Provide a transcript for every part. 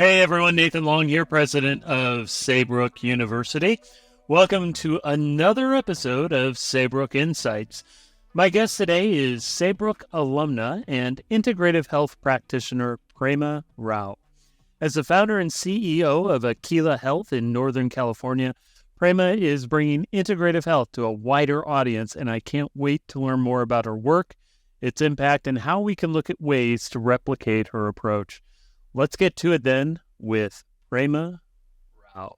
Hey everyone, Nathan Long here, president of Saybrook University. Welcome to another episode of Saybrook Insights. My guest today is Saybrook alumna and integrative health practitioner Prema Rao. As the founder and CEO of Aquila Health in Northern California, Prema is bringing integrative health to a wider audience, and I can't wait to learn more about her work, its impact, and how we can look at ways to replicate her approach. Let's get to it then with Prema Rao.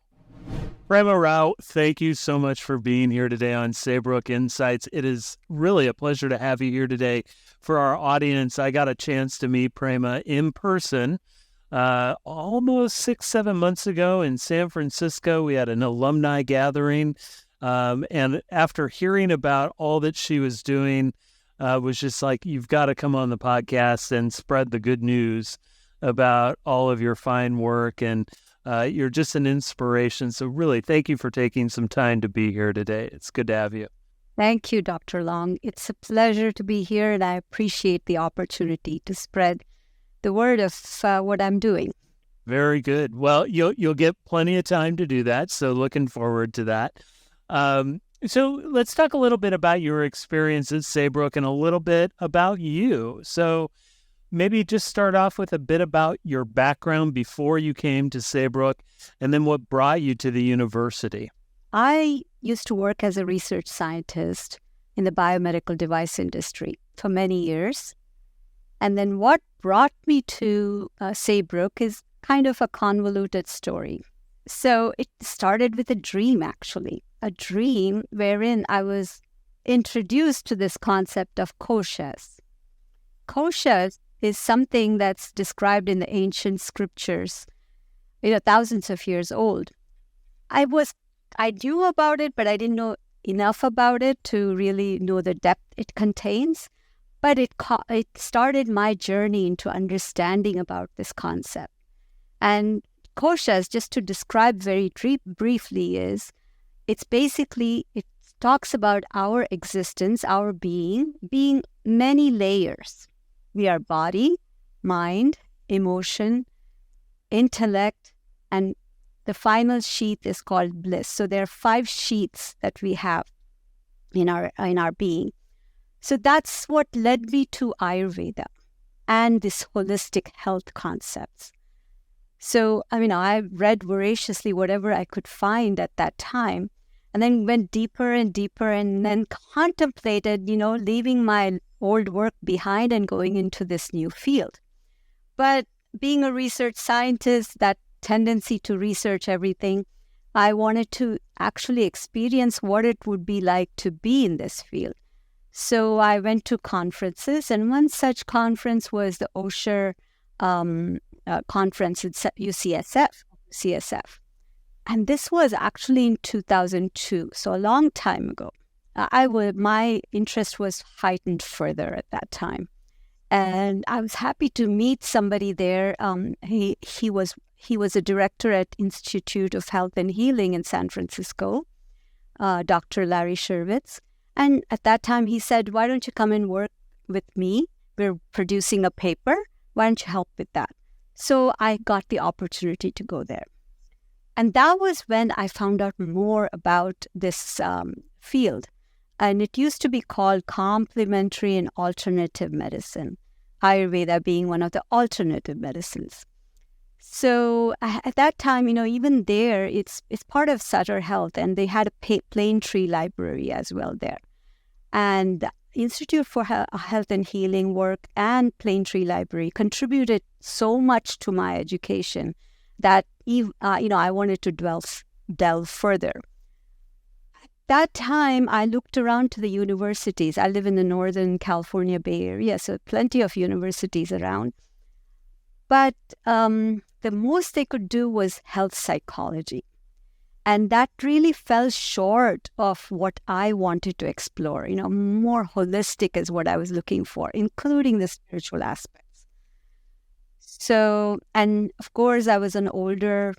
Prema Rao, thank you so much for being here today on Saybrook Insights. It is really a pleasure to have you here today. For our audience, I got a chance to meet Prema in person almost 6-7 months ago in San Francisco. We had an alumni gathering, and after hearing about all that she was doing, was just like, you've got to come on the podcast and spread the good news about all of your fine work, and you're just an inspiration. So really, thank you for taking some time to be here today. It's good to have you. Thank you, Dr. Long. It's a pleasure to be here, and I appreciate the opportunity to spread the word of what I'm doing. Very good. Well, you'll get plenty of time to do that, so looking forward to that. So let's talk a little bit about your experience at Saybrook and a little bit about you. So maybe just start off with a bit about your background before you came to Saybrook, and then what brought you to the university. I used to work as a research scientist in the biomedical device industry for many years. And then what brought me to Saybrook is kind of a convoluted story. So it started with a dream, actually, a dream wherein I was introduced to this concept of koshas. Koshas is something that's described in the ancient scriptures, thousands of years old. I knew about it, but I didn't know enough about it to really know the depth it contains. But it started my journey into understanding about this concept. And koshas, just to describe very briefly, it talks about our existence, our being many layers. We are body, mind, emotion, intellect, and the final sheath is called bliss. So there are 5 sheaths that we have in our being. So that's what led me to Ayurveda and this holistic health concepts. So, I read voraciously whatever I could find at that time, and then went deeper and deeper, and then contemplated, leaving my old work behind and going into this new field. But being a research scientist, that tendency to research everything, I wanted to actually experience what it would be like to be in this field. So I went to conferences, and one such conference was the Osher conference at CSF. And this was actually in 2002, so a long time ago. My interest was heightened further at that time, and I was happy to meet somebody there. He was a director at Institute of Health and Healing in San Francisco, Dr. Larry Shervitz. And at that time, he said, "Why don't you come and work with me? We're producing a paper. Why don't you help with that?" So I got the opportunity to go there. And that was when I found out more about this field. And it used to be called complementary and alternative medicine, Ayurveda being one of the alternative medicines. So at that time, even there, it's part of Sutter Health, and they had a plane tree library as well there. And the Institute for Health and Healing work and plane tree library contributed so much to my education that I wanted to delve further. That time, I looked around to the universities. I live in the Northern California Bay Area, so plenty of universities around. But the most they could do was health psychology. And that really fell short of what I wanted to explore. More holistic is what I was looking for, including the spiritual aspects. So, and of course, I was an older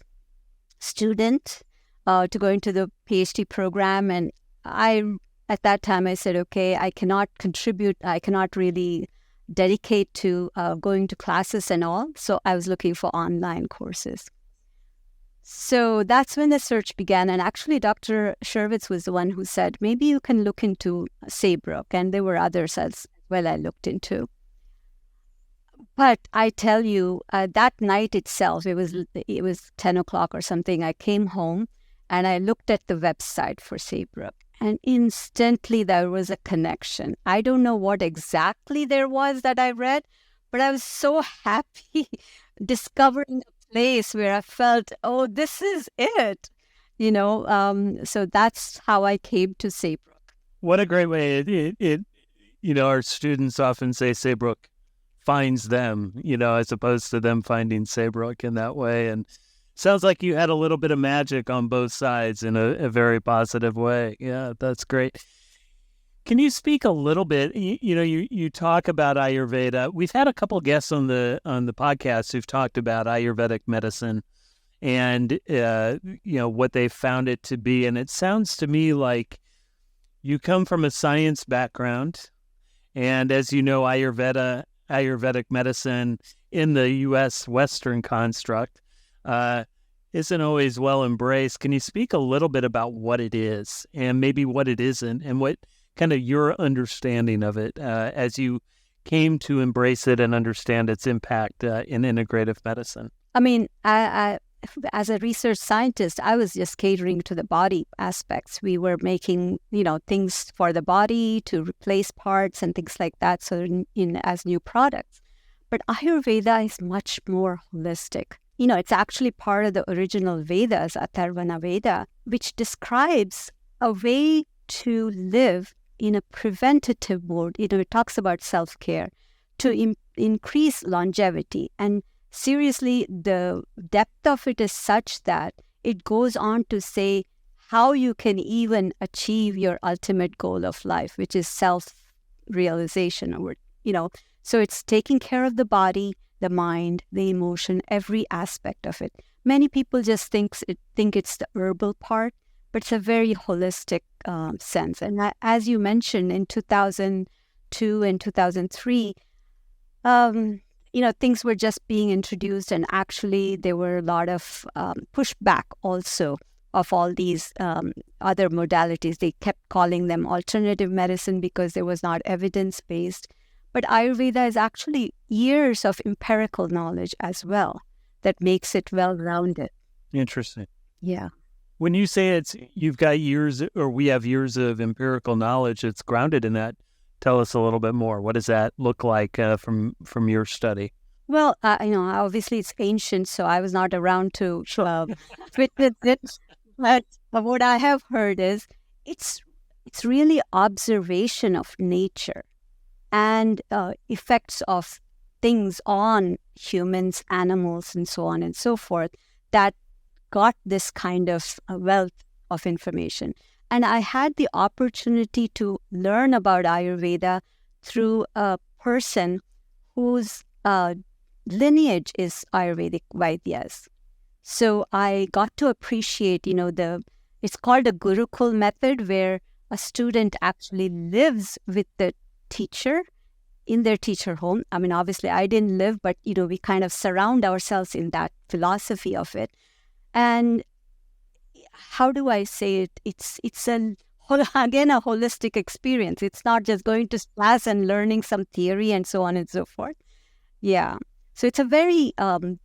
student to go into the Ph.D. program. And at that time, I said, okay, I cannot contribute. I cannot really dedicate to going to classes and all. So I was looking for online courses. So that's when the search began. And actually, Dr. Sherwitz was the one who said, maybe you can look into Saybrook. And there were others as well I looked into. But I tell you, that night itself, it was 10 o'clock or something. I came home and I looked at the website for Saybrook. And instantly there was a connection. I don't know what exactly there was that I read, but I was so happy discovering a place where I felt, oh, this is it. So that's how I came to Saybrook. What a great way. Our students often say Saybrook finds them, as opposed to them finding Saybrook in that way. And sounds like you had a little bit of magic on both sides in a very positive way. Yeah, that's great. Can you speak a little bit? You talk about Ayurveda. We've had a couple guests on the podcast who've talked about Ayurvedic medicine and what they found it to be. And it sounds to me like you come from a science background, and as you know, Ayurvedic medicine in the U.S. Western construct isn't always well embraced. Can you speak a little bit about what it is and maybe what it isn't, and what kind of your understanding of it as you came to embrace it and understand its impact in integrative medicine? I mean, I as a research scientist, I was just catering to the body aspects. We were making, things for the body to replace parts and things like that, so as new products. But Ayurveda is much more holistic. It's actually part of the original Vedas, Atharvana Veda, which describes a way to live in a preventative mode. It talks about self-care to increase longevity. And seriously, the depth of it is such that it goes on to say how you can even achieve your ultimate goal of life, which is self-realization. So it's taking care of the body, the mind, the emotion, every aspect of it. Many people just think it's the herbal part, but it's a very holistic sense. And as you mentioned, in 2002 and 2003, things were just being introduced, and actually there were a lot of pushback also of all these other modalities. They kept calling them alternative medicine because there was not evidence-based. But Ayurveda is actually years of empirical knowledge as well that makes it well-rounded. Interesting. Yeah. When you say you've got years, or we have years of empirical knowledge, it's grounded in that. Tell us a little bit more. What does that look like from your study? Well, obviously it's ancient, so I was not around to witness it. But what I have heard is it's really observation of nature and effects of things on humans, animals, and so on and so forth that got this kind of wealth of information. And I had the opportunity to learn about Ayurveda through a person whose lineage is Ayurvedic Vaidyas. So I got to appreciate, it's called a Gurukul method, where a student actually lives with the teacher in their teacher home. I mean, obviously I didn't live, but, we kind of surround ourselves in that philosophy of it. And how do I say it? It's again a holistic experience. It's not just going to class and learning some theory and so on and so forth. Yeah. So it's a very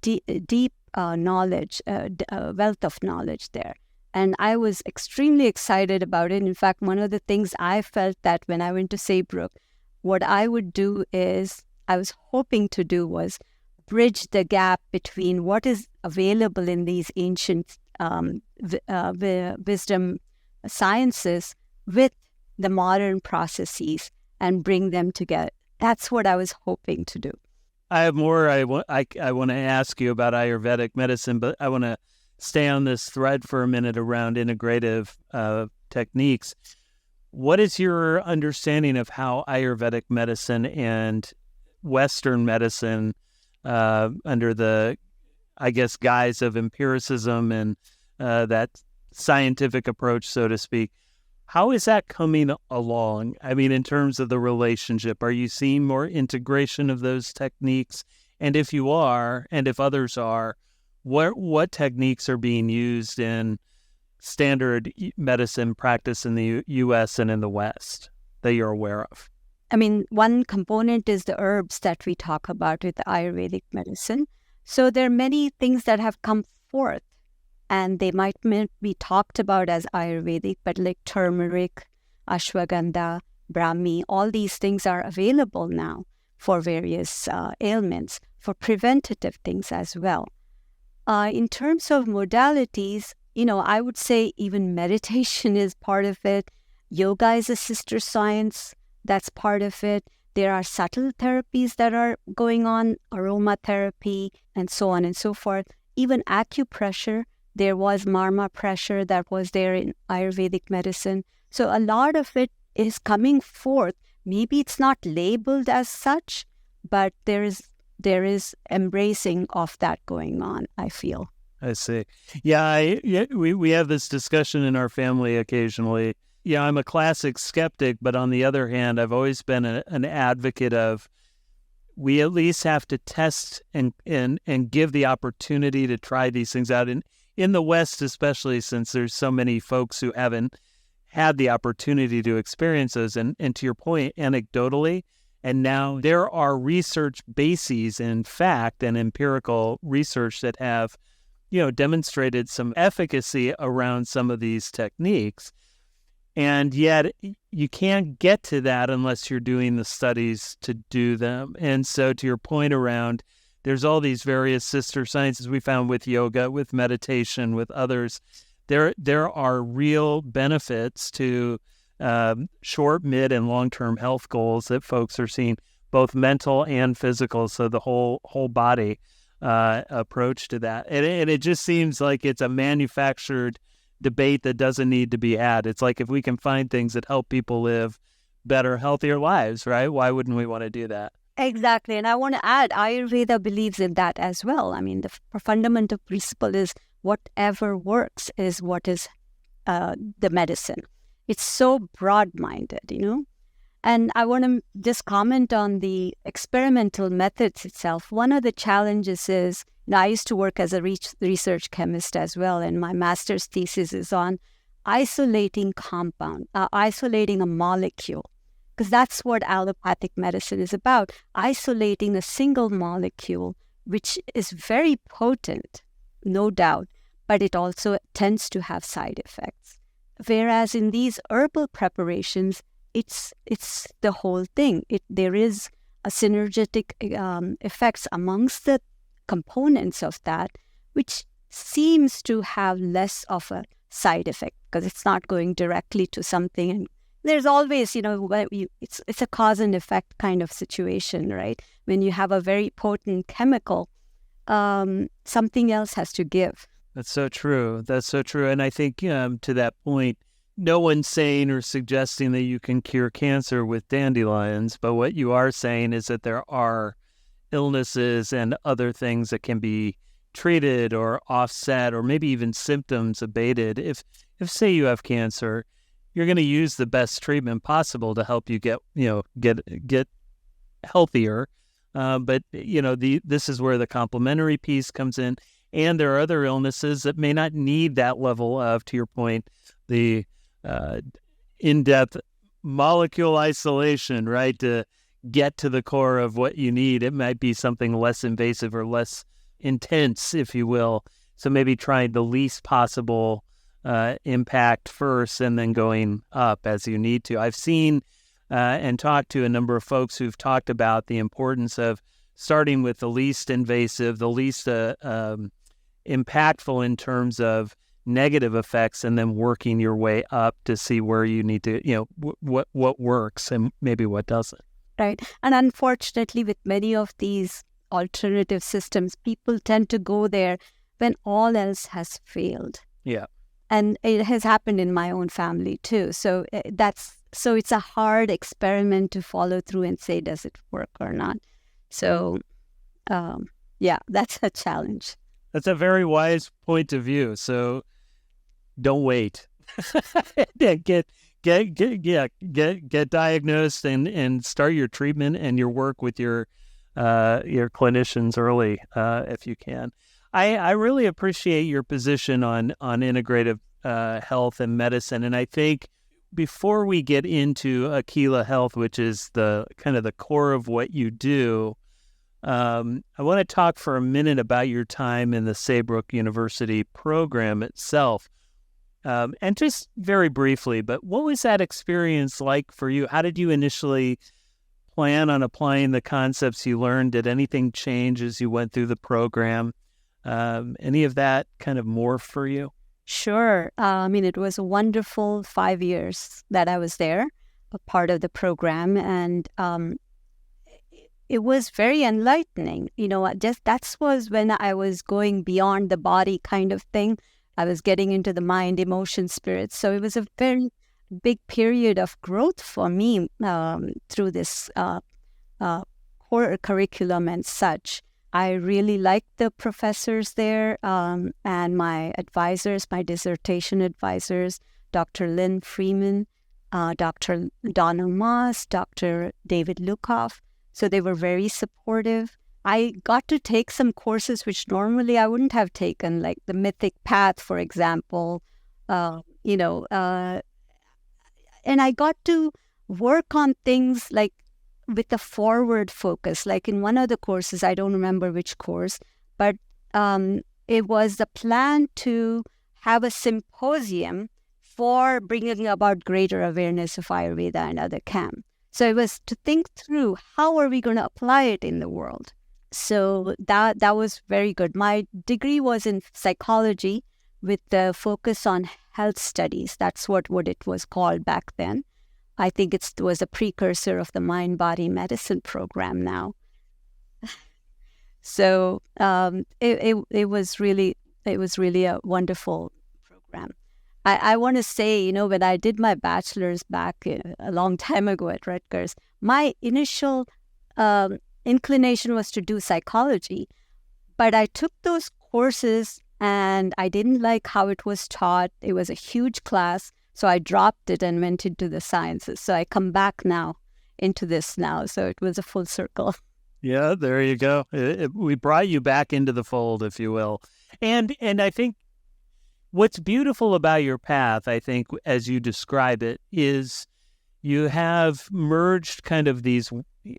deep knowledge, wealth of knowledge there. And I was extremely excited about it. In fact, one of the things I felt that when I went to Saybrook, what I would do is, I was hoping to do was bridge the gap between what is available in these ancient wisdom sciences with the modern processes and bring them together. That's what I was hoping to do. I have more I want to ask you about Ayurvedic medicine, but I want to stay on this thread for a minute around integrative techniques. What is your understanding of how Ayurvedic medicine and Western medicine, under the, guise of empiricism and that scientific approach, so to speak, How is that coming along? I mean, in terms of the relationship, are you seeing more integration of those techniques? And if you are, and if others are, what techniques are being used in standard medicine practice in the U.S. and in the West that you're aware of? I mean, one component is the herbs that we talk about with the Ayurvedic medicine. So there are many things that have come forth, and they might be talked about as Ayurvedic, but like turmeric, ashwagandha, brahmi, all these things are available now for various ailments, for preventative things as well. In terms of modalities, I would say even meditation is part of it. Yoga is a sister science. That's part of it. There are subtle therapies that are going on, aromatherapy, and so on and so forth. Even acupressure, there was marma pressure that was there in Ayurvedic medicine. So a lot of it is coming forth. Maybe it's not labeled as such, but there is embracing of that going on, I feel. I see. Yeah, we have this discussion in our family occasionally. Yeah, I'm a classic skeptic, but on the other hand, I've always been an advocate of we at least have to test and give the opportunity to try these things out. In the West, especially since there's so many folks who haven't had the opportunity to experience those. And to your point, anecdotally, and now there are research bases, in fact, and empirical research that have, demonstrated some efficacy around some of these techniques. And yet you can't get to that unless you're doing the studies to do them. And so to your point around, there's all these various sister sciences we found with yoga, with meditation, with others. There are real benefits to short, mid, and long-term health goals that folks are seeing, both mental and physical. So the whole body approach to that. And it just seems like it's a manufactured debate that doesn't need to be had. It's like if we can find things that help people live better, healthier lives, right? Why wouldn't we want to do that? Exactly. And I want to add, Ayurveda believes in that as well. I mean, the fundamental principle is whatever works is what is the medicine. It's so broad-minded, And I want to just comment on the experimental methods itself. One of the challenges is, I used to work as a research chemist as well, and my master's thesis is on isolating isolating a molecule, because that's what allopathic medicine is about, isolating a single molecule, which is very potent, no doubt, but it also tends to have side effects. Whereas in these herbal preparations, it's the whole thing. There is a synergetic effects amongst the components of that, which seems to have less of a side effect because it's not going directly to something. And there's always, it's a cause and effect kind of situation, right? When you have a very potent chemical, something else has to give. That's so true. And I think to that point, no one's saying or suggesting that you can cure cancer with dandelions, but what you are saying is that there are illnesses and other things that can be treated or offset or maybe even symptoms abated. If say you have cancer, you're going to use the best treatment possible to help you get healthier. But this is where the complementary piece comes in. And there are other illnesses that may not need that level of, to your point, the in-depth molecule isolation, right? To get to the core of what you need. It might be something less invasive or less intense, if you will. So maybe trying the least possible impact first and then going up as you need to. I've seen and talked to a number of folks who've talked about the importance of starting with the least invasive, the least impactful in terms of negative effects, and then working your way up to see where you need to, what works and maybe what doesn't. Right. And unfortunately, with many of these alternative systems, people tend to go there when all else has failed. Yeah. And it has happened in my own family too. So it's a hard experiment to follow through and say, does it work or not? So, that's a challenge. That's a very wise point of view. So don't wait. get diagnosed and start your treatment and your work with your clinicians early if you can. I really appreciate your position on integrative health and medicine, and I think before we get into Aquila Health, which is the kind of the core of what you do, I want to talk for a minute about your time in the Saybrook University program itself. And just very briefly, but what was that experience like for you? How did you initially plan on applying the concepts you learned? Did anything change as you went through the program? Any of that kind of morph for you? Sure. It was a wonderful 5 years that I was there, a part of the program, and it was very enlightening. That was when I was going beyond the body kind of thing. I was getting into the mind, emotion, spirit. So it was a very big period of growth for me through this core curriculum and such. I really liked the professors there and my advisors, my dissertation advisors, Dr. Lynn Freeman, Dr. Donald Moss, Dr. David Lukoff. So they were very supportive. I got to take some courses which normally I wouldn't have taken, like the Mythic Path, for example, and I got to work on things like with a forward focus. Like in one of the courses, I don't remember which course, but it was the plan to have a symposium for bringing about greater awareness of Ayurveda and other camp. So it was to think through how are we going to apply it in the world. So that was very good. My degree was in psychology with the focus on health studies. That's what it was called back then. I think it was a precursor of the mind-body medicine program now. So it was really a wonderful program. I want to say, when I did my bachelor's back a long time ago at Rutgers, my initial inclination was to do psychology, but I took those courses and I didn't like how it was taught. It was a huge class. So I dropped it and went into the sciences. So I come back now into this now. So it was a full circle. Yeah, there you go. We brought you back into the fold, if you will. And I think what's beautiful about your path, I think, as you describe it, is you have merged kind of these,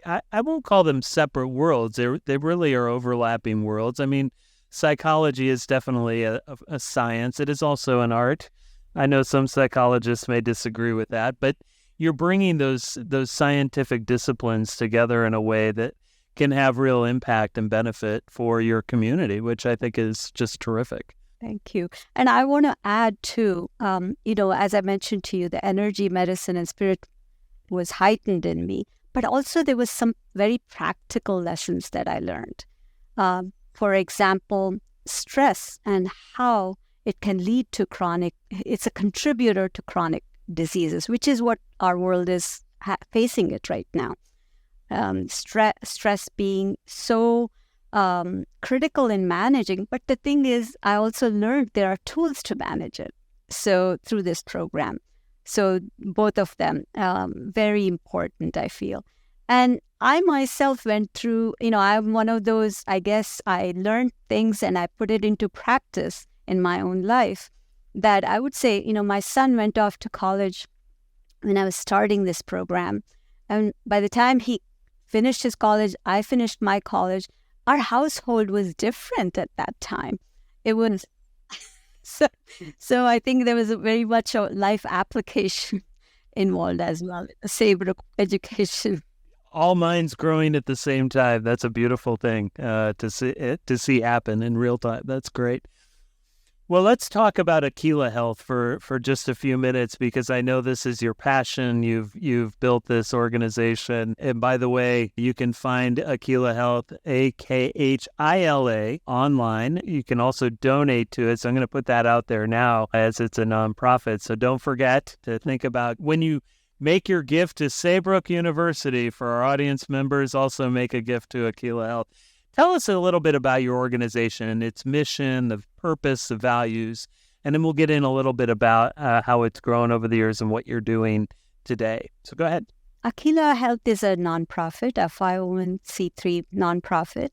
I won't call them separate worlds. They really are overlapping worlds. I mean, psychology is definitely a science. It is also an art. I know some psychologists may disagree with that, but you're bringing those scientific disciplines together in a way that can have real impact and benefit for your community, which I think is just terrific. Thank you. And I want to add too, as I mentioned to you, the energy, medicine, and spirit was heightened in me, but also there was some very practical lessons that I learned. For example, stress and how it can lead to it's a contributor to chronic diseases, which is what our world is facing it right now. Stress being so critical in managing. But the thing is, I also learned there are tools to manage it. So through this program. So both of them, very important, I feel. And I myself went through, I'm one of those, I guess I learned things and I put it into practice in my own life that I would say, my son went off to college when I was starting this program. And by the time he finished his college, I finished my college, our household was different at that time. It was, so I think there was very much a life application involved as well, a Saybrook education. All minds growing at the same time. That's a beautiful thing to see happen in real time. That's great. Well, let's talk about Aquila Health for just a few minutes, because I know this is your passion. You've built this organization. And by the way, you can find Aquila Health, AKHILA, online. You can also donate to it. So I'm going to put that out there now as it's a nonprofit. So don't forget to think about when you make your gift to Saybrook University. For our audience members, also make a gift to Aquila Health. Tell us a little bit about your organization and its mission, the purpose, the values, and then we'll get in a little bit about how it's grown over the years and what you're doing today. So go ahead. Aquila Health is a nonprofit, a 501c3 nonprofit.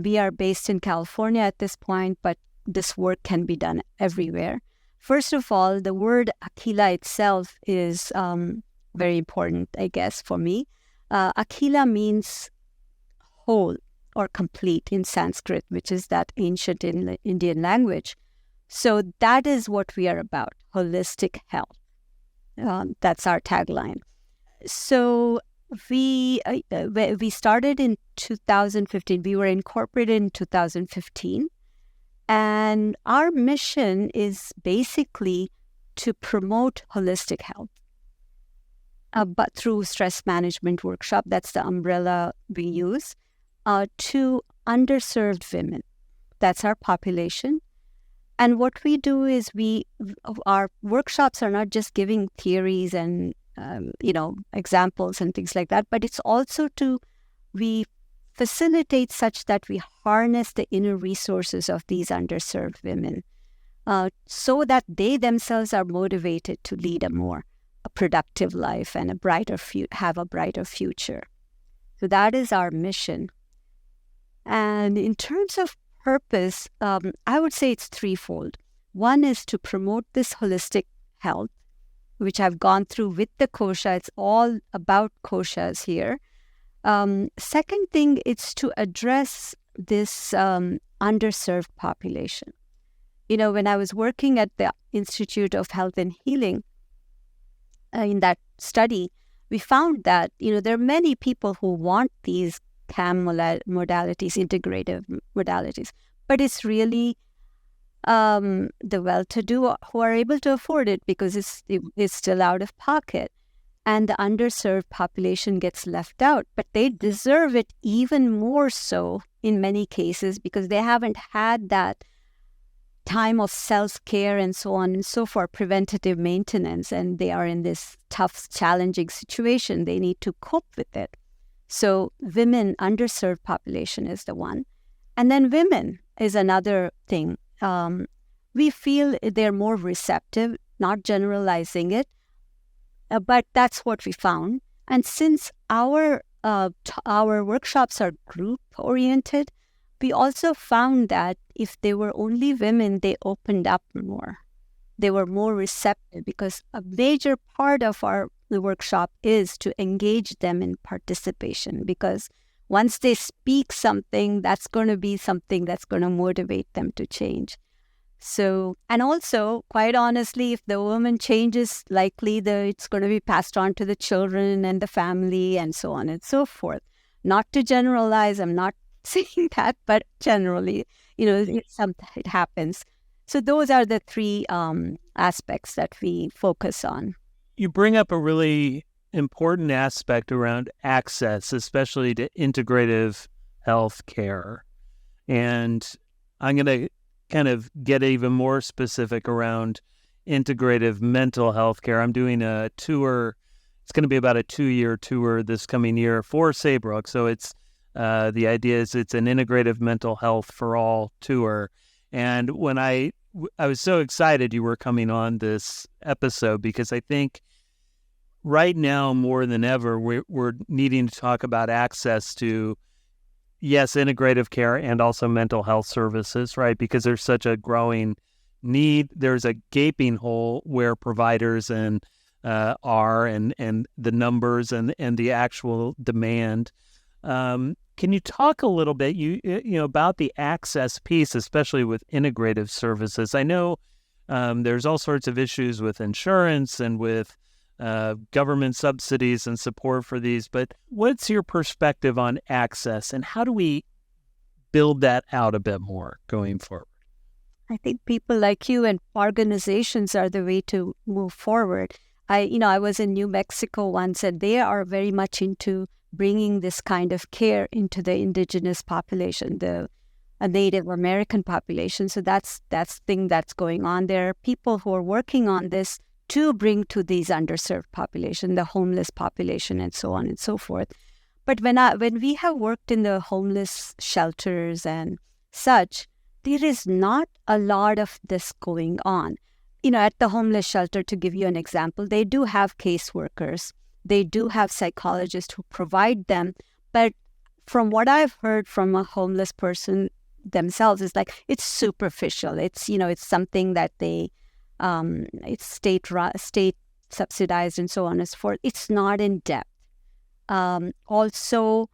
We are based in California at this point, but this work can be done everywhere. First of all, the word Aquila itself is very important, I guess, for me. Aquila means whole or complete in Sanskrit, which is that ancient Indian language. So that is what we are about, holistic health. That's our tagline. So we started in 2015. We were incorporated in 2015. And our mission is basically to promote holistic health, but through stress management workshop. That's the umbrella we use, to underserved women. That's our population. And what we do is our workshops are not just giving theories and, examples and things like that, but it's also we facilitate such that we harness the inner resources of these underserved women, so that they themselves are motivated to lead a productive life and have a brighter future. So that is our mission. And in terms of purpose, I would say it's threefold. One is to promote this holistic health, which I've gone through with the kosha. It's all about koshas here. Second thing, it's to address this underserved population. When I was working at the Institute of Health and Healing, in that study, we found that, there are many people who want these CAM modalities, integrative modalities, but it's really the well-to-do who are able to afford it because it's still out of pocket. And the underserved population gets left out, but they deserve it even more so in many cases because they haven't had that time of self-care and so on and so forth, preventative maintenance, and they are in this tough, challenging situation. They need to cope with it. So women, underserved population is the one. And then women is another thing. We feel they're more receptive, not generalizing it, but that's what we found. And since our workshops are group-oriented, we also found that if they were only women, they opened up more. They were more receptive because a major part of the workshop is to engage them in participation, because once they speak something, that's going to be something that's going to motivate them to change. So, and also, quite honestly, if the woman changes, likely it's going to be passed on to the children and the family and so on and so forth. Not to generalize, I'm not saying that, but generally, it happens. So those are the three aspects that we focus on. You bring up a really important aspect around access, especially to integrative health care. And I'm going to kind of get even more specific around integrative mental health care. I'm doing a tour. It's going to be about a 2-year tour this coming year for Saybrook. So it's the idea is it's an integrative mental health for all tour. And when I was so excited you were coming on this episode, because I think right now more than ever we're needing to talk about access to, yes, integrative care and also mental health services, right? Because there's such a growing need. There's a gaping hole where providers and the numbers and the actual demand. Can you talk a little bit about the access piece, especially with integrative services? I know there's all sorts of issues with insurance and with government subsidies and support for these, but what's your perspective on access and how do we build that out a bit more going forward? I think people like you and organizations are the way to move forward. I was in New Mexico once, and they are very much into bringing this kind of care into the indigenous population, the Native American population. So that's thing that's going on. There are people who are working on this to bring to these underserved population, the homeless population, and so on and so forth. But when we have worked in the homeless shelters and such, there is not a lot of this going on. At the homeless shelter, to give you an example, they do have caseworkers. They do have psychologists who provide them. But from what I've heard from a homeless person themselves, is like it's superficial. It's something that it's state subsidized and so on and so forth. It's not in depth. Also,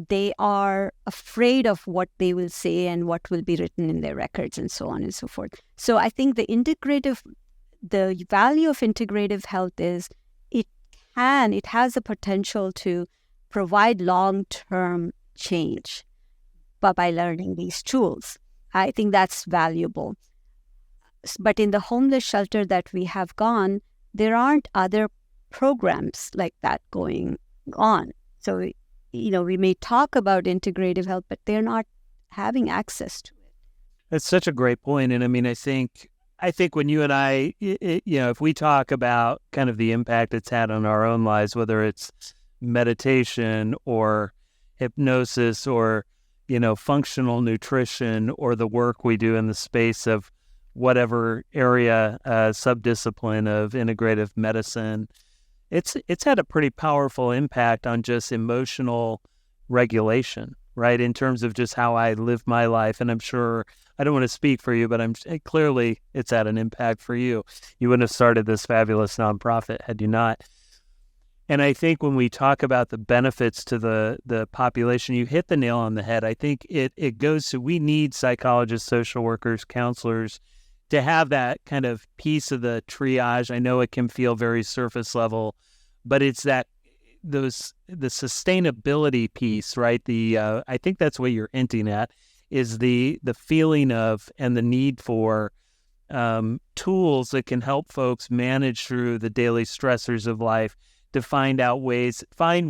they are afraid of what they will say and what will be written in their records and so on and so forth. So I think the value of integrative health is it has the potential to provide long-term change by learning these tools. I think that's valuable. But in the homeless shelter that we have gone, there aren't other programs like that going on. So, we may talk about integrative health, but they're not having access to it. That's such a great point. And I mean, I think when you and I, if we talk about kind of the impact it's had on our own lives, whether it's meditation or hypnosis or, functional nutrition or the work we do in the space of whatever area, subdiscipline of integrative medicine, it's had a pretty powerful impact on just emotional regulation, right? In terms of just how I live my life. And I'm sure, I don't want to speak for you, but clearly it's had an impact for you. You wouldn't have started this fabulous nonprofit had you not. And I think when we talk about the benefits to the population, you hit the nail on the head. I think it goes to, we need psychologists, social workers, counselors to have that kind of piece of the triage. I know it can feel very surface level, but it's the sustainability piece, right? I think that's what you're hinting at, is the feeling of and the need for tools that can help folks manage through the daily stressors of life, to find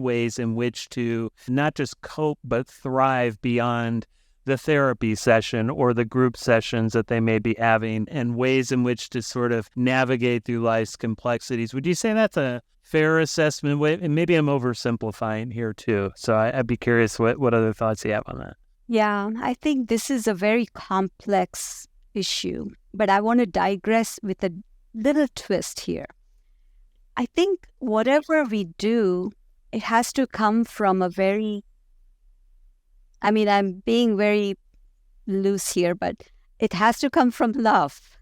ways in which to not just cope, but thrive beyond the therapy session or the group sessions that they may be having, and ways in which to sort of navigate through life's complexities. Would you say that's a fair assessment? And maybe I'm oversimplifying here too. So I'd be curious what other thoughts you have on that. Yeah, I think this is a very complex issue, but I want to digress with a little twist here. I think whatever we do, it has to come from I'm being very loose here, but it has to come from love.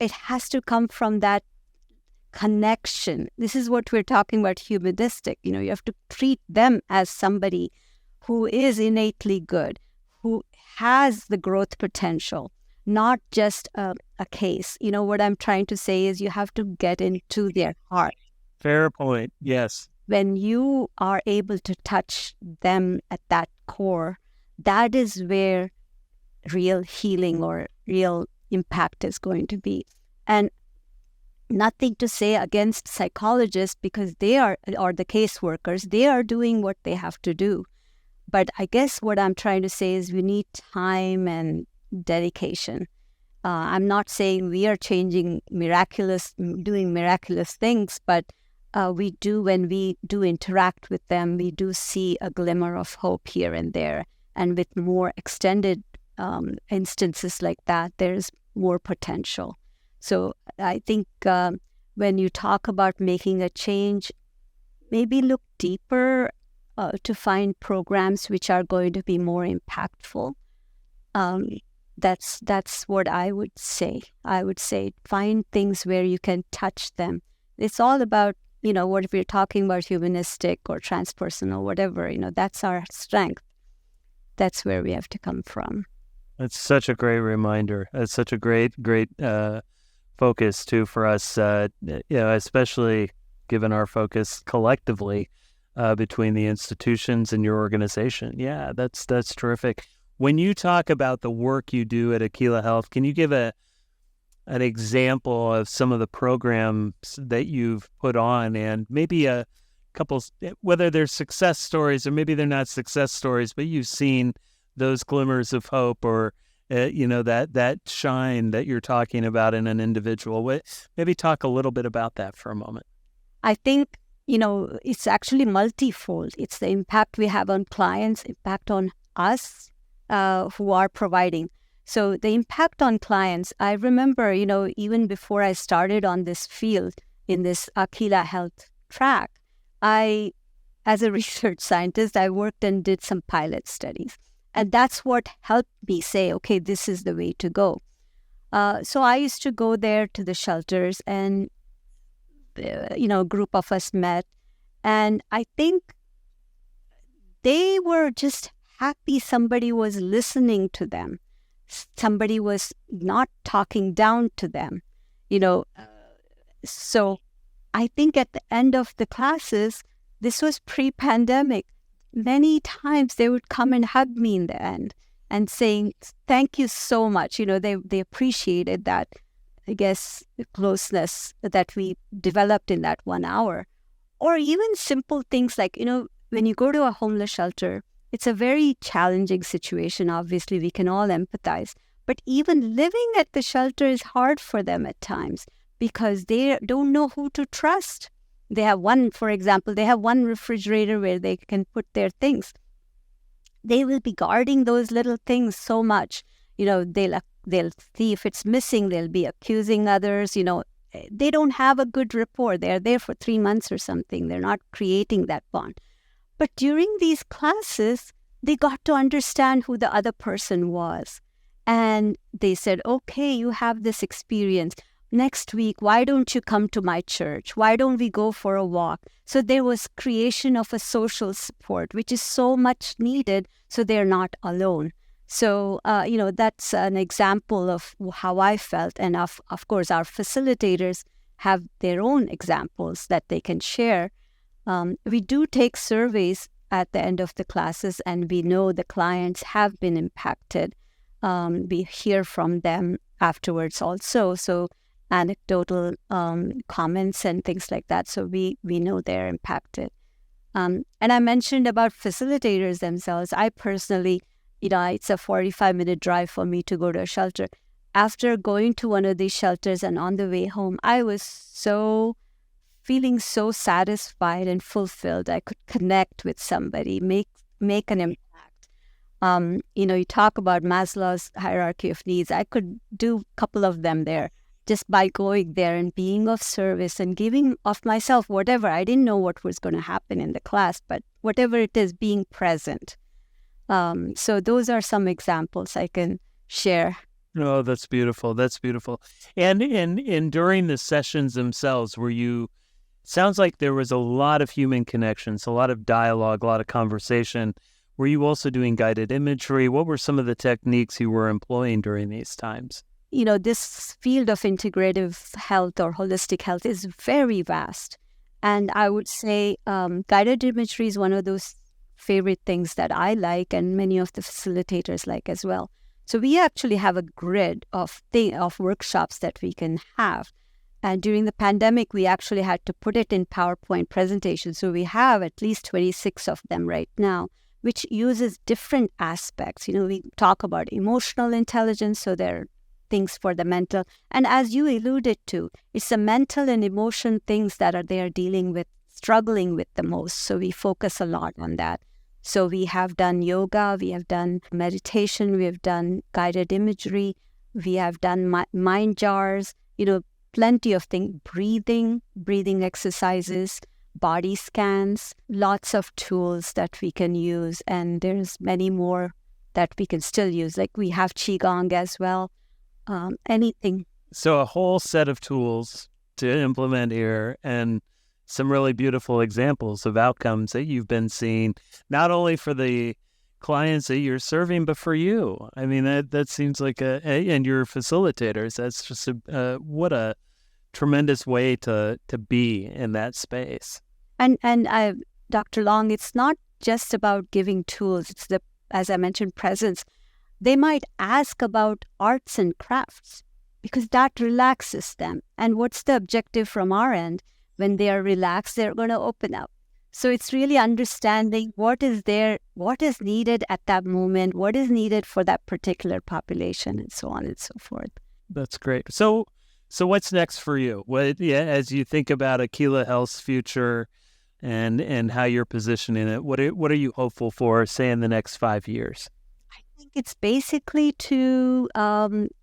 It has to come from that connection. This is what we're talking about, humanistic. You have to treat them as somebody who is innately good, who has the growth potential, not just a case. What I'm trying to say is you have to get into their heart. Fair point. Yes. When you are able to touch them at that core, that is where real healing or real impact is going to be. And nothing to say against psychologists, because they are, or the caseworkers, they are doing what they have to do. But I guess what I'm trying to say is we need time and dedication. I'm not saying we are doing miraculous things, but we do, when we do interact with them, we do see a glimmer of hope here and there. And with more extended instances like that, there's more potential. So I think when you talk about making a change, maybe look deeper to find programs which are going to be more impactful. That's what I would say. I would say find things where you can touch them. It's all about, what if we're talking about humanistic or transpersonal, whatever, that's our strength. That's where we have to come from. That's such a great reminder. That's such a great focus too for us, especially given our focus collectively between the institutions and your organization. Yeah, that's terrific. When you talk about the work you do at Aquila Health, can you give an example of some of the programs that you've put on, and maybe a couple, whether they're success stories or maybe they're not success stories, but you've seen those glimmers of hope or, that shine that you're talking about in an individual. Maybe talk a little bit about that for a moment. I think, it's actually multifold. It's the impact we have on clients, impact on us who are providing. So the impact on clients, I remember, even before I started on this field in this Aquila Health track, as a research scientist, I worked and did some pilot studies. And that's what helped me say, okay, this is the way to go. So I used to go there to the shelters and, a group of us met. And I think they were just happy somebody was listening to them. Somebody was not talking down to them, So I think at the end of the classes, this was pre-pandemic, many times they would come and hug me in the end and saying, thank you so much. They appreciated that, I guess, the closeness that we developed in that 1 hour. Or even simple things like, when you go to a homeless shelter, it's a very challenging situation. Obviously, we can all empathize. But even living at the shelter is hard for them at times because they don't know who to trust. They have one refrigerator where they can put their things. They will be guarding those little things so much. They'll see if it's missing. They'll be accusing others. They don't have a good rapport. They're there for 3 months or something. They're not creating that bond. But during these classes, they got to understand who the other person was. And they said, okay, you have this experience. Next week, why don't you come to my church? Why don't we go for a walk? So there was creation of a social support, which is so much needed, so they're not alone. So, that's an example of how I felt. And of course, our facilitators have their own examples that they can share. We do take surveys at the end of the classes, and we know the clients have been impacted. We hear from them afterwards also. So anecdotal comments and things like that. So we know they're impacted. And I mentioned about facilitators themselves. I personally, it's a 45-minute drive for me to go to a shelter. After going to one of these shelters and on the way home, I was feeling so satisfied and fulfilled. I could connect with somebody, make an impact. You talk about Maslow's hierarchy of needs. I could do a couple of them there just by going there and being of service and giving of myself, whatever. I didn't know what was going to happen in the class, but whatever it is, being present. So those are some examples I can share. Oh, that's beautiful. That's beautiful. And during the sessions themselves, sounds like there was a lot of human connections, a lot of dialogue, a lot of conversation. Were you also doing guided imagery? What were some of the techniques you were employing during these times? This field of integrative health or holistic health is very vast. And I would say guided imagery is one of those favorite things that I like and many of the facilitators like as well. So we actually have a grid of workshops that we can have. And during the pandemic, we actually had to put it in PowerPoint presentations. So we have at least 26 of them right now, which uses different aspects. We talk about emotional intelligence, so there are things for the mental. And as you alluded to, it's the mental and emotion things that they are dealing with, struggling with the most. So we focus a lot on that. So we have done yoga, we have done meditation, we have done guided imagery, we have done mind jars, plenty of things, breathing exercises, body scans, lots of tools that we can use. And there's many more that we can still use. Like we have Qigong as well, anything. So a whole set of tools to implement here and some really beautiful examples of outcomes that you've been seeing, not only for the clients that you're serving, but for you. I mean, that seems like and your facilitators, that's just what a tremendous way to be in that space. And Dr. Long, it's not just about giving tools. It's as I mentioned, presence. They might ask about arts and crafts because that relaxes them. And what's the objective from our end? When they are relaxed, they're going to open up. So it's really understanding what is needed at that moment, what is needed for that particular population, and so on and so forth. That's great. So what's next for you? As you think about Aquila Health's future and how you're positioning it, what are you hopeful for, say, in the next 5 years? I think it's basically to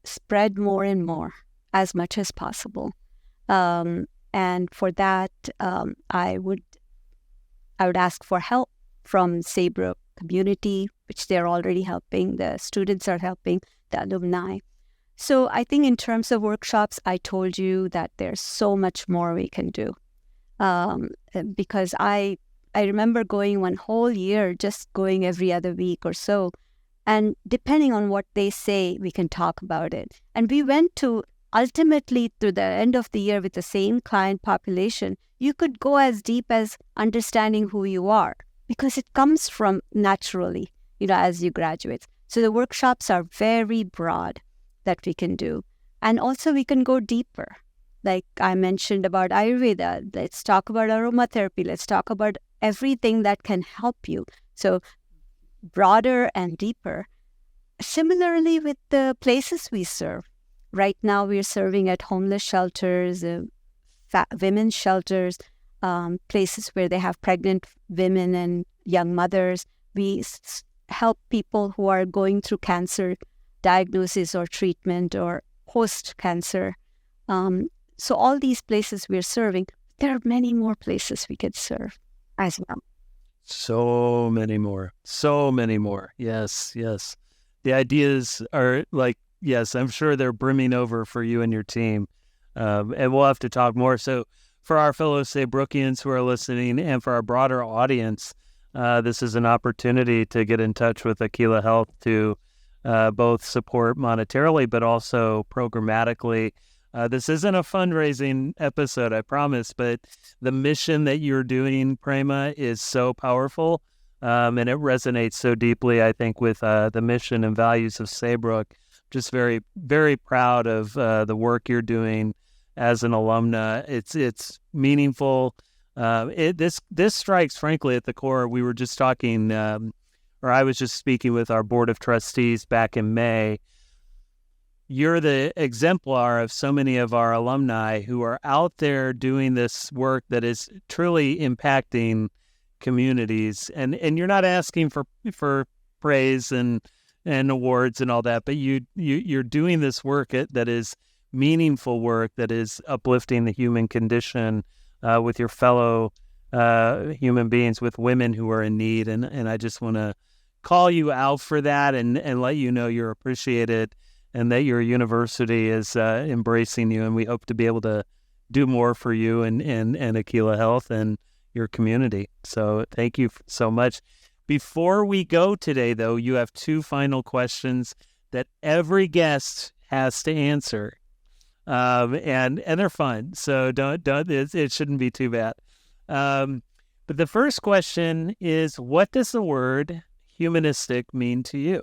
spread more and more as much as possible. And for that, I would ask for help from Saybrook community, which they're already helping. The students are helping, the alumni. So I think in terms of workshops, I told you that there's so much more we can do. Because I remember going one whole year, just going every other week or so. And depending on what they say, we can talk about it. And we went to ultimately to the end of the year with the same client population. You could go as deep as understanding who you are, because it comes from naturally, as you graduate. So the workshops are very broad that we can do. And also we can go deeper. Like I mentioned about Ayurveda, let's talk about aromatherapy, let's talk about everything that can help you. So broader and deeper. Similarly with the places we serve. Right now we're serving at homeless shelters, women's shelters, places where they have pregnant women and young mothers. We help people who are going through cancer diagnosis or treatment or post-cancer. So all these places we're serving, there are many more places we could serve as well. So many more. Yes. The ideas are yes, I'm sure they're brimming over for you and your team. And we'll have to talk more. So for our fellow Saybrookиans who are listening and for our broader audience, this is an opportunity to get in touch with Aquila Health to both support monetarily, but also programmatically. This isn't a fundraising episode, I promise, but the mission that you're doing, Prema, is so powerful, and it resonates so deeply, I think, with the mission and values of Saybrook. Just very, very proud of the work you're doing as an alumna. It's meaningful. This strikes, frankly, at the core. We were just talking, or I was just speaking with our board of trustees back in May. You're the exemplar of so many of our alumni who are out there doing this work that is truly impacting communities. And you're not asking for praise and awards and all that, but you're doing this work that is meaningful work that is uplifting the human condition with your fellow human beings, with women who are in need. And I just want to call you out for that and let you know you're appreciated and that your university is embracing you. And we hope to be able to do more for you and Aquila Health and your community. So thank you so much. Before we go today, though, you have two final questions that every guest has to answer. And they're fun, so don't it shouldn't be too bad. But the first question is, what does the word humanistic mean to you?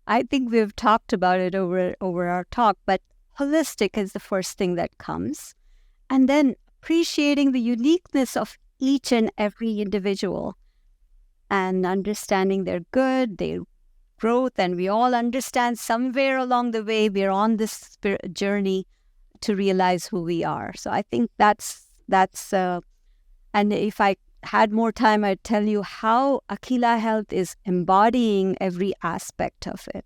I think we've talked about it over our talk, but holistic is the first thing that comes. And then appreciating the uniqueness of each and every individual and understanding their good, their growth, and we all understand somewhere along the way we're on this journey to realize who we are. So I think that's and if I had more time, I'd tell you how Aquila Health is embodying every aspect of it.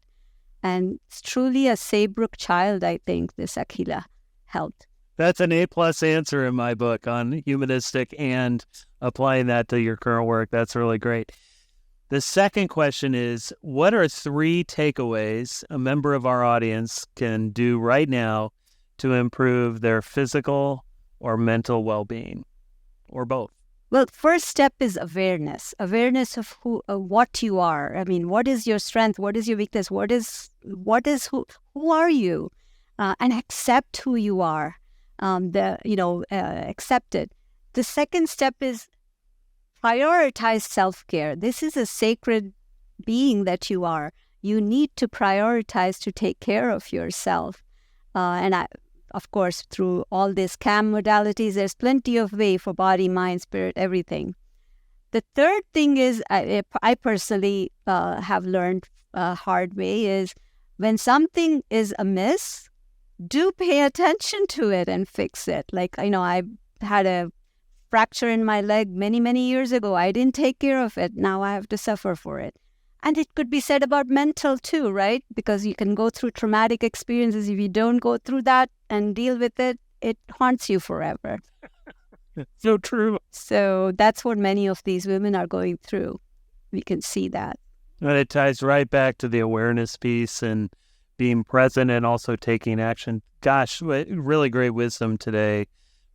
And it's truly a Saybrook child, I think, this Aquila Health. That's an A+ answer in my book on humanistic and applying that to your current work. That's really great. The second question is, what are 3 takeaways a member of our audience can do right now to improve their physical or mental well-being, or both? Well, first step is awareness of what you are. I mean, what is your strength? What is your weakness? Who are you? And accept who you are. Accept it. The second step is prioritize self-care. This is a sacred being that you are. You need to prioritize to take care of yourself. Of course, through all these CAM modalities, there's plenty of way for body, mind, spirit, everything. The third thing is, I personally have learned a hard way, is when something is amiss, do pay attention to it and fix it. I had a fracture in my leg many, many years ago. I didn't take care of it. Now I have to suffer for it. And it could be said about mental too, right? Because you can go through traumatic experiences. If you don't go through that and deal with it, it haunts you forever. So true. So that's what many of these women are going through. We can see that. And it ties right back to the awareness piece and being present and also taking action. Gosh, really great wisdom today,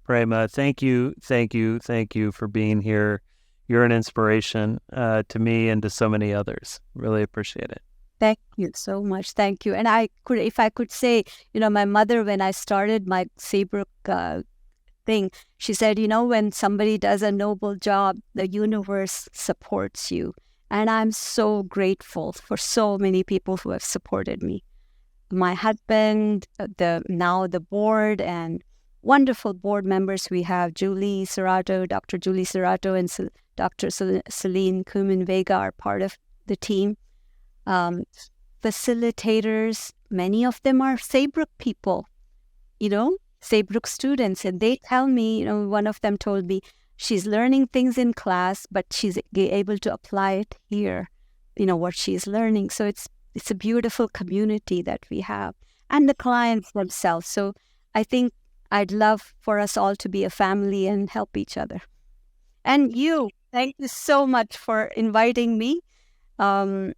Prema. Thank you for being here. You're an inspiration to me and to so many others. Really appreciate it. Thank you so much. Thank you. And if I could say, my mother, when I started my Saybrook thing, she said, when somebody does a noble job, the universe supports you. And I'm so grateful for so many people who have supported me. My husband, the board, and wonderful board members. We have Julie Serrato, Dr. Julie Serrato, and Dr. Celine Kumin-Vega are part of the team. Facilitators, many of them are Saybrook people, Saybrook students. And they tell me, one of them told me she's learning things in class, but she's able to apply it here, what she's learning. So it's a beautiful community that we have, and the clients themselves. So I think I'd love for us all to be a family and help each other. And thank you so much for inviting me, moving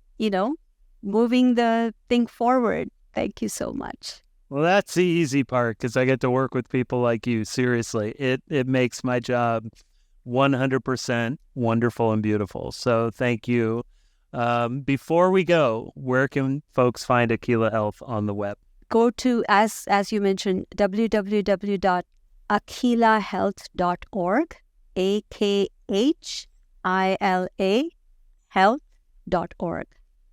the thing forward. Thank you so much. Well, that's the easy part, because I get to work with people like you. Seriously, it makes my job 100% wonderful and beautiful. So thank you. Before we go, where can folks find Akila Health on the web? Go to, as you mentioned, www.akilahealth.org, AKHILA health.org.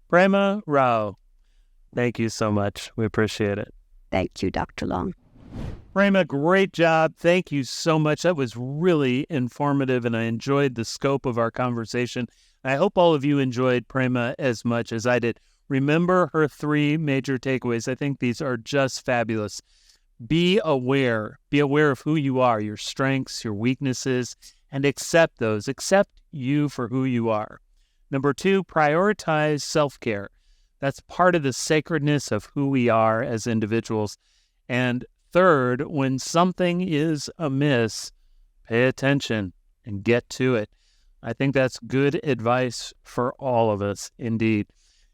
Prema Rao, thank you so much. We appreciate it. Thank you, Dr. Long. Prema, great job. Thank you so much. That was really informative, and I enjoyed the scope of our conversation. I hope all of you enjoyed Prema as much as I did. Remember her 3 major takeaways. I think these are just fabulous. Be aware. Be aware of who you are, your strengths, your weaknesses, and accept those. Accept you for who you are. Number 2, prioritize self-care. That's part of the sacredness of who we are as individuals. And 3rd, when something is amiss, pay attention and get to it. I think that's good advice for all of us, indeed.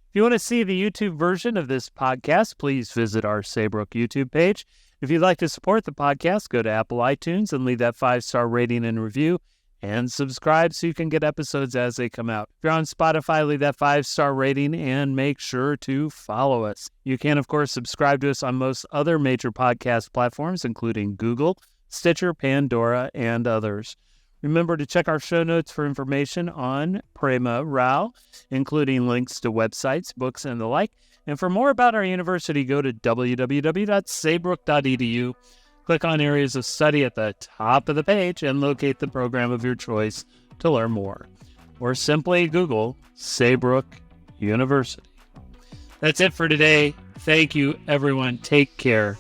If you want to see the YouTube version of this podcast, please visit our Saybrook YouTube page. If you'd like to support the podcast, go to Apple iTunes and leave that 5-star rating and review, and subscribe so you can get episodes as they come out. If you're on Spotify, leave that 5-star rating and make sure to follow us. You can, of course, subscribe to us on most other major podcast platforms, including Google, Stitcher, Pandora, and others. Remember to check our show notes for information on Prema Rao, including links to websites, books, and the like. And for more about our university, go to www.saybrook.edu. Click on areas of study at the top of the page and locate the program of your choice to learn more. Or simply Google Saybrook University. That's it for today. Thank you, everyone. Take care.